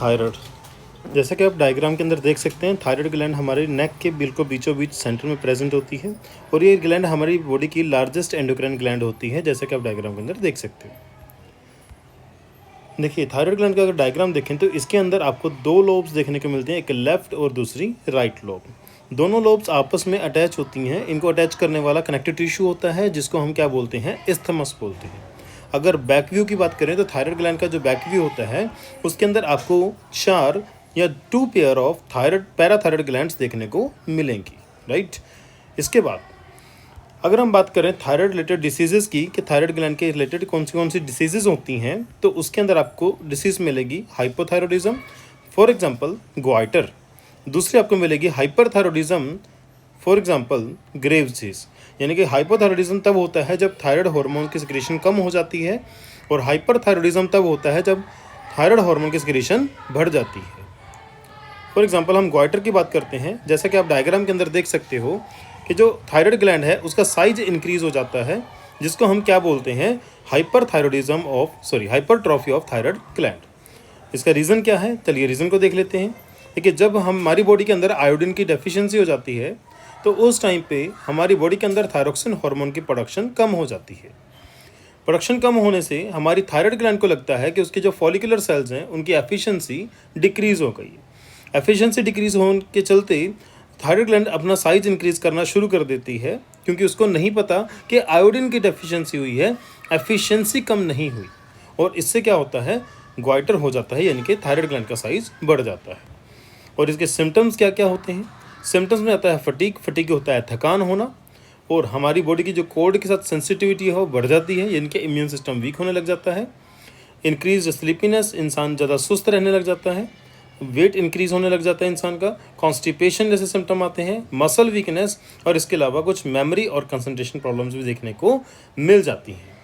Thyroid. जैसा कि आप डायग्राम के अंदर देख सकते हैं, थायराइड ग्लैंड हमारे नेक के बिल्कुल बीचों बीच सेंटर में प्रेजेंट होती है और ये ग्लैंड हमारी बॉडी की लार्जेस्ट एंडोक्राइन ग्लैंड होती है, जैसा कि आप डायग्राम के अंदर देख सकते हो। देखिए, थायराइड ग्लैंड का अगर डायग्राम देखें तो इसके अंदर आपको दो लोब्स देखने को मिलते हैं, एक लेफ्ट और दूसरी राइट लोब। दोनों लोब्स आपस में अटैच होती हैं। इनको अटैच करने वाला कनेक्टिव टिश्यू होता है, जिसको हम क्या बोलते हैं, इस्थमस बोलते हैं। अगर बैक व्यू की बात करें तो थायराइड ग्लैंड का जो बैक व्यू होता है उसके अंदर आपको 4 या 2 pair of thyroid parathyroid glands देखने को मिलेंगी, राइट। इसके बाद अगर हम बात करें थायराइड रिलेटेड डिसीजेज़ की कि थायराइड ग्लैंड के रिलेटेड कौन सी डिसीजेज़ होती हैं, तो उसके अंदर आपको डिसीज़ मिलेगी हाइपोथायरॉयडिज्म, फॉर एग्जांपल ग्वाइटर। दूसरी आपको मिलेगी hyperthyroidism, for example Graves disease. यानी कि हाइपोथायरॉयडिज्म तब होता है जब थायराइड हार्मोन की सिक्रीशन कम हो जाती है और हाइपरथायरॉयडिज्म तब होता है जब थायराइड हार्मोन की सिक्रीशन बढ़ जाती है। फॉर एग्जांपल हम ग्वाइटर की बात करते हैं, जैसा कि आप डायग्राम के अंदर देख सकते हो कि जो थायराइड ग्लैंड है उसका साइज इंक्रीज हो जाता है, जिसको हम क्या बोलते हैं, हाइपरट्रॉफी ऑफ थायराइड ग्लैंड। इसका रीज़न क्या है, चलिए रीज़न को देख लेते हैं। देखिए, जब हमारी बॉडी के अंदर आयोडीन की डेफिशिएंसी हो जाती है तो उस टाइम पे हमारी बॉडी के अंदर थायरोक्सिन हार्मोन की प्रोडक्शन कम हो जाती है। प्रोडक्शन कम होने से हमारी थायराइड ग्लैंड को लगता है कि उसके जो फॉलिकुलर सेल्स हैं उनकी एफिशिएंसी डिक्रीज़ हो गई है। एफिशिएंसी डिक्रीज़ होने के चलते थायराइड ग्लैंड अपना साइज इंक्रीज करना शुरू कर देती है, क्योंकि उसको नहीं पता कि आयोडीन की डेफिशिएंसी हुई है, एफिशिएंसी कम नहीं हुई। और इससे क्या होता है, ग्वाइटर हो जाता है, यानी कि थायराइड ग्लैंड का साइज बढ़ जाता है। और इसके सिम्टम्स क्या क्या होते हैं, सिम्टम्स में आता है फटीग होता है थकान होना, और हमारी बॉडी की जो कोल्ड के साथ सेंसिटिविटी है वो बढ़ जाती है, यानी कि इम्यून सिस्टम वीक होने लग जाता है। इंक्रीज स्लीपीनेस, इंसान ज़्यादा सुस्त रहने लग जाता है। वेट इंक्रीज होने लग जाता है इंसान का। कॉन्स्टिपेशन जैसे सिम्टम आते हैं, मसल वीकनेस, और इसके अलावा कुछ मेमोरी और कंसंट्रेशन प्रॉब्लम्स भी देखने को मिल जाती हैं।